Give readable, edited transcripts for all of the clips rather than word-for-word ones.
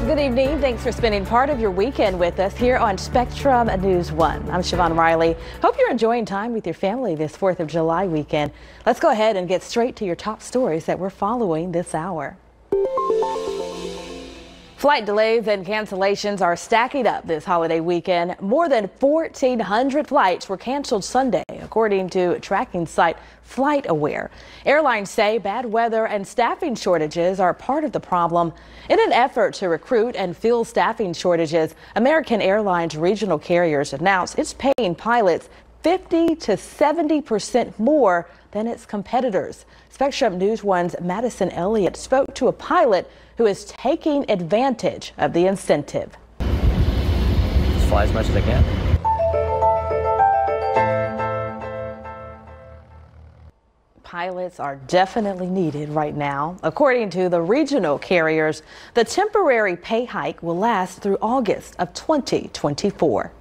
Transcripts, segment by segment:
Good evening. Thanks for spending part of your weekend with us here on Spectrum News 1. I'm Siobhan Riley. Hope you're enjoying time with your family this 4th of July weekend. Let's go ahead and get straight to your top stories that we're following this hour. Flight delays and cancellations are stacking up this holiday weekend. More than 1,400 flights were canceled Sunday, according to tracking site FlightAware. Airlines say bad weather and staffing shortages are part of the problem. In an effort to recruit and fill staffing shortages, American Airlines regional carriers announced it's paying pilots 50 to 70% more than its competitors. Spectrum News 1's Madison Elliott spoke to a pilot who is taking advantage of the incentive. Just fly as much as I can. Pilots are definitely needed right now. According to the regional carriers, the temporary pay hike will last through August of 2024.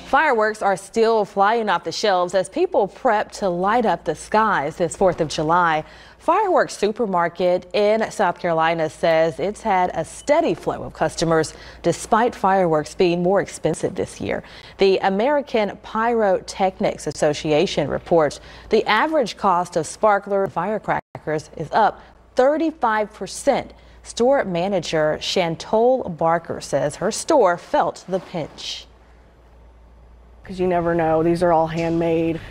Fireworks are still flying off the shelves as people prep to light up the skies this 4th of July. Fireworks Supermarket in South Carolina says it's had a steady flow of customers despite fireworks being more expensive this year. The American Pyrotechnics Association reports the average cost of sparkler firecrackers is up 35%. Store manager Chantole Barker says her store felt the pinch. Because you never know, these are all handmade,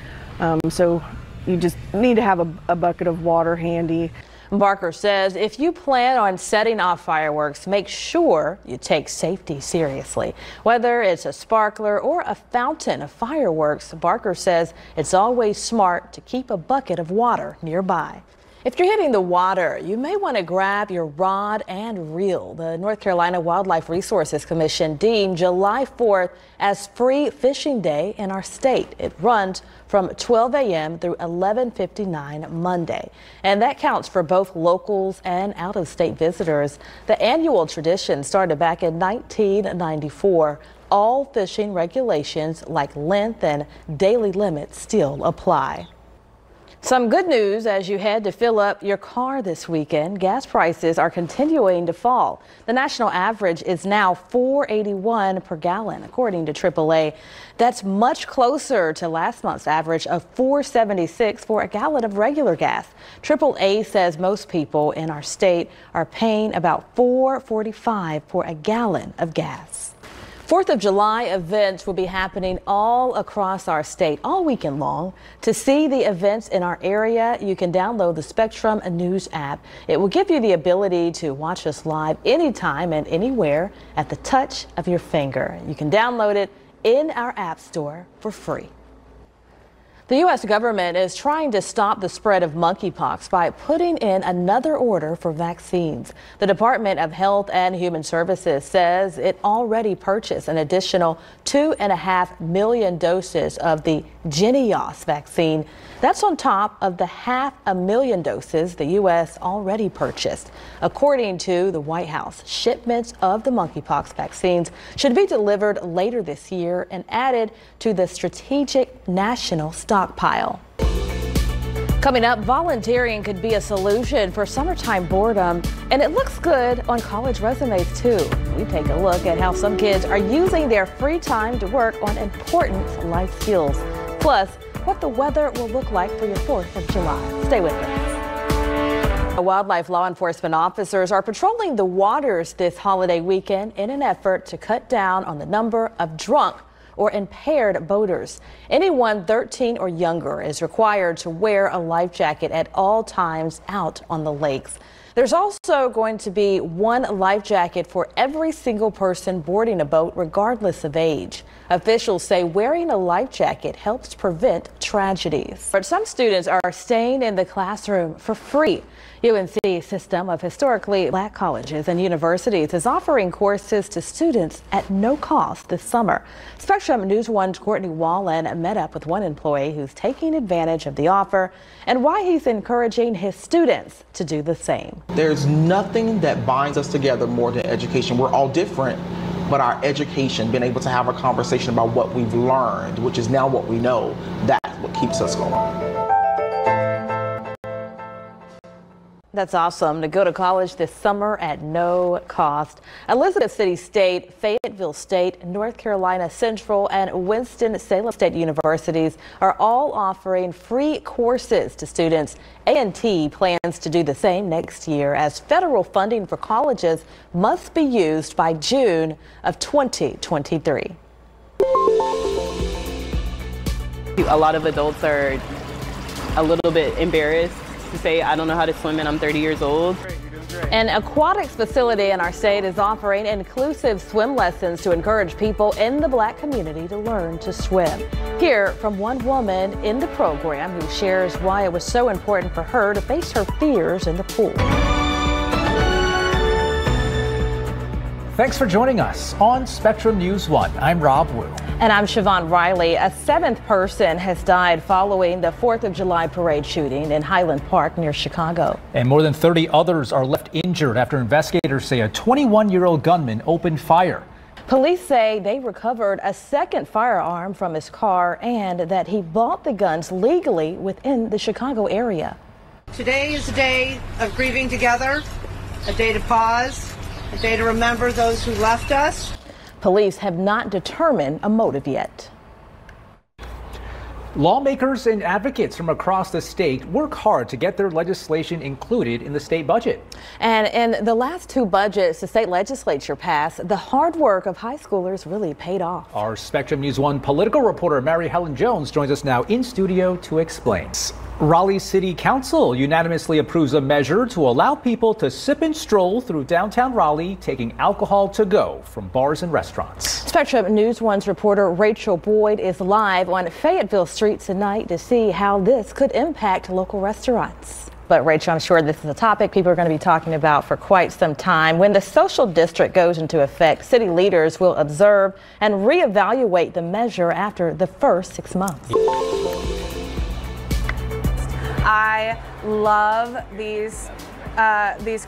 so you just need to have a bucket of water handy. Barker says if you plan on setting off fireworks, make sure you take safety seriously. Whether it's a sparkler or a fountain of fireworks, Barker says it's always smart to keep a bucket of water nearby. If you're hitting the water, you may want to grab your rod and reel. The North Carolina Wildlife Resources Commission deemed July 4th as Free Fishing Day in our state. It runs from 12 a.m. through 11:59 Monday. And that counts for both locals and out-of-state visitors. The annual tradition started back in 1994. All fishing regulations like length and daily limits still apply. Some good news as you head to fill up your car this weekend. Gas prices are continuing to fall. The national average is now $4.81 per gallon, according to AAA. That's much closer to last month's average of $4.76 for a gallon of regular gas. AAA says most people in our state are paying about $4.45 for a gallon of gas. 4th of July events will be happening all across our state all weekend long. To see the events in our area, you can download the Spectrum News app. It will give you the ability to watch us live anytime and anywhere at the touch of your finger. You can download it in our app store for free. The U.S. government is trying to stop the spread of monkeypox by putting in another order for vaccines. The Department of Health and Human Services says it already purchased an additional 2.5 million doses of the Jynneos vaccine. That's on top of the 500,000 doses the U.S. already purchased. According to the White House, shipments of the monkeypox vaccines should be delivered later this year and added to the strategic national stockpile. Coming up, volunteering could be a solution for summertime boredom, and it looks good on college resumes too. We take a look at how some kids are using their free time to work on important life skills. Plus, what the weather will look like for your 4th of July. Stay with us. Wildlife law enforcement officers are patrolling the waters this holiday weekend in an effort to cut down on the number of drunk or impaired boaters. Anyone 13 or younger is required to wear a life jacket at all times out on the lakes. There's also going to be one life jacket for every single person boarding a boat, regardless of age. Officials say wearing a life jacket helps prevent tragedies. But some students are staying in the classroom for free. UNC's system of historically black colleges and universities is offering courses to students at no cost this summer. Spectrum News 1's Courtney Wallen met up with one employee who's taking advantage of the offer and why he's encouraging his students to do the same. There's nothing that binds us together more than education. We're all different, but our education, being able to have a conversation about what we've learned, which is now what we know, that's what keeps us going. That's awesome, to go to college this summer at no cost. Elizabeth City State, Fayetteville State, North Carolina Central, and Winston-Salem State universities are all offering free courses to students. A&T plans to do the same next year, as federal funding for colleges must be used by June of 2023. A lot of adults are a little bit embarrassed to say, I don't know how to swim and I'm 30 years old. An aquatics facility in our state is offering inclusive swim lessons to encourage people in the Black community to learn to swim. Hear from one woman in the program who shares why it was so important for her to face her fears in the pool. Thanks for joining us on Spectrum News 1. I'm Rob Wu. And I'm Siobhan Riley. A seventh person has died following the 4th of July parade shooting in Highland Park near Chicago. And more than 30 others are left injured after investigators say a 21-year-old gunman opened fire. Police say they recovered a second firearm from his car and that he bought the guns legally within the Chicago area. Today is a day of grieving together, a day to pause, a day to remember those who left us. Police have not determined a motive yet. Lawmakers and advocates from across the state work hard to get their legislation included in the state budget. And in the last two budgets the state legislature passed, the hard work of high schoolers really paid off. Our Spectrum News 1 political reporter Mary Helen Jones joins us now in studio to explain. Raleigh City Council unanimously approves a measure to allow people to sip and stroll through downtown Raleigh, taking alcohol to go from bars and restaurants. Spectrum News 1's reporter Rachel Boyd is live on Fayetteville Street tonight to see how this could impact local restaurants. But Rachel, I'm sure this is a topic people are going to be talking about for quite some time. When the social district goes into effect, city leaders will observe and reevaluate the measure after the first 6 months. I love these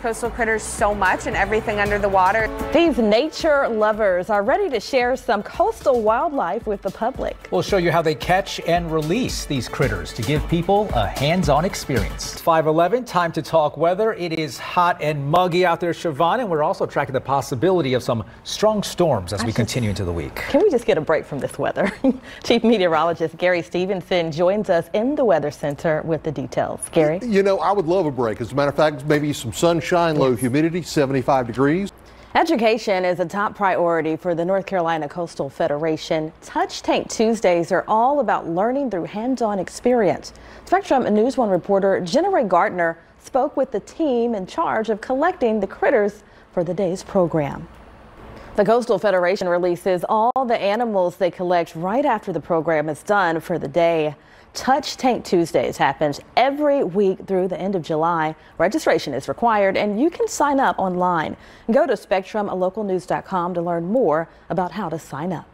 coastal critters so much and everything under the water. These nature lovers are ready to share some coastal wildlife with the public. We'll show you how they catch and release these critters to give people a hands-on experience. It's 5:11, time to talk weather. It is hot and muggy out there, Siobhan, and we're also tracking the possibility of some strong storms as we continue into the week. Can we just get a break from this weather? Chief Meteorologist Gary Stevenson joins us in the Weather Center with the details. Gary? You know, I would love a break. As a matter of fact, maybe some sunshine, low humidity, 75 degrees. Education is a top priority for the North Carolina Coastal Federation. Touch Tank Tuesdays are all about learning through hands-on experience. Spectrum News 1 reporter Jenna Ray Gardner spoke with the team in charge of collecting the critters for the day's program. The Coastal Federation releases all the animals they collect right after the program is done for the day. Touch Tank Tuesdays happens every week through the end of July. Registration is required and you can sign up online. Go to spectrumlocalnews.com to learn more about how to sign up.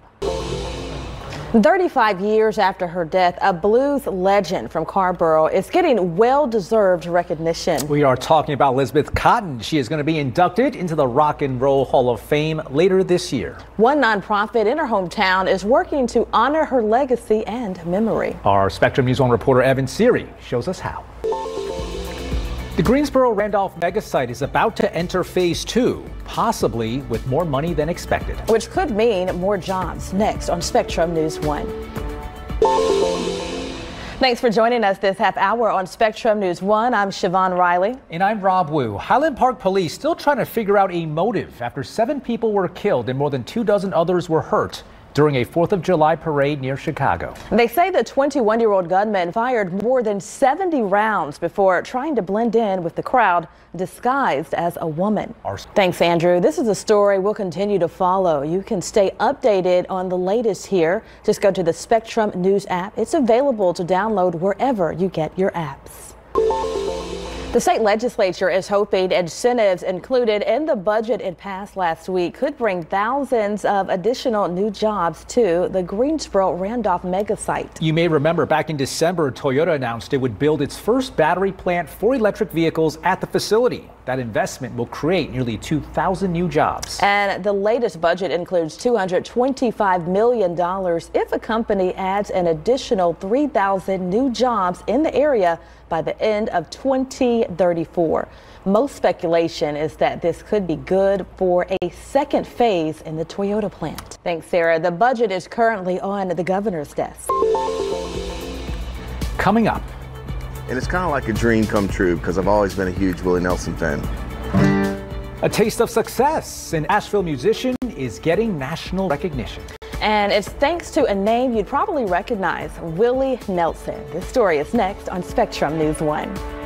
35 years after her death, a blues legend from Carrboro is getting well-deserved recognition. We are talking about Elizabeth Cotten. She is going to be inducted into the Rock and Roll Hall of Fame later this year. One nonprofit in her hometown is working to honor her legacy and memory. Our Spectrum News 1 reporter Evan Siri shows us how. The Greensboro-Randolph megasite is about to enter phase 2, possibly with more money than expected. Which could mean more jobs. Next on Spectrum News 1. Thanks for joining us this half hour on Spectrum News 1. I'm Siobhan Riley. And I'm Rob Wu. Highland Park police still trying to figure out a motive after 7 people were killed and more than 24 others were hurt during a 4th of July parade near Chicago. They say the 21-year-old gunman fired more than 70 rounds before trying to blend in with the crowd disguised as a woman. Thanks, Andrew. This is a story we'll continue to follow. You can stay updated on the latest here. Just go to the Spectrum News app. It's available to download wherever you get your apps. The state legislature is hoping incentives included in the budget it passed last week could bring thousands of additional new jobs to the Greensboro-Randolph megasite. You may remember back in December, Toyota announced it would build its first battery plant for electric vehicles at the facility. That investment will create nearly 2,000 new jobs. And the latest budget includes $225 million if a company adds an additional 3,000 new jobs in the area by the end of 2020. 2034. Most speculation is that this could be good for a second phase in the Toyota plant. Thanks, Sarah. The budget is currently on the governor's desk. Coming up. And it's kind of like a dream come true because I've always been a huge Willie Nelson fan. A taste of success. An Asheville musician is getting national recognition. And it's thanks to a name you'd probably recognize, Willie Nelson. This story is next on Spectrum News 1.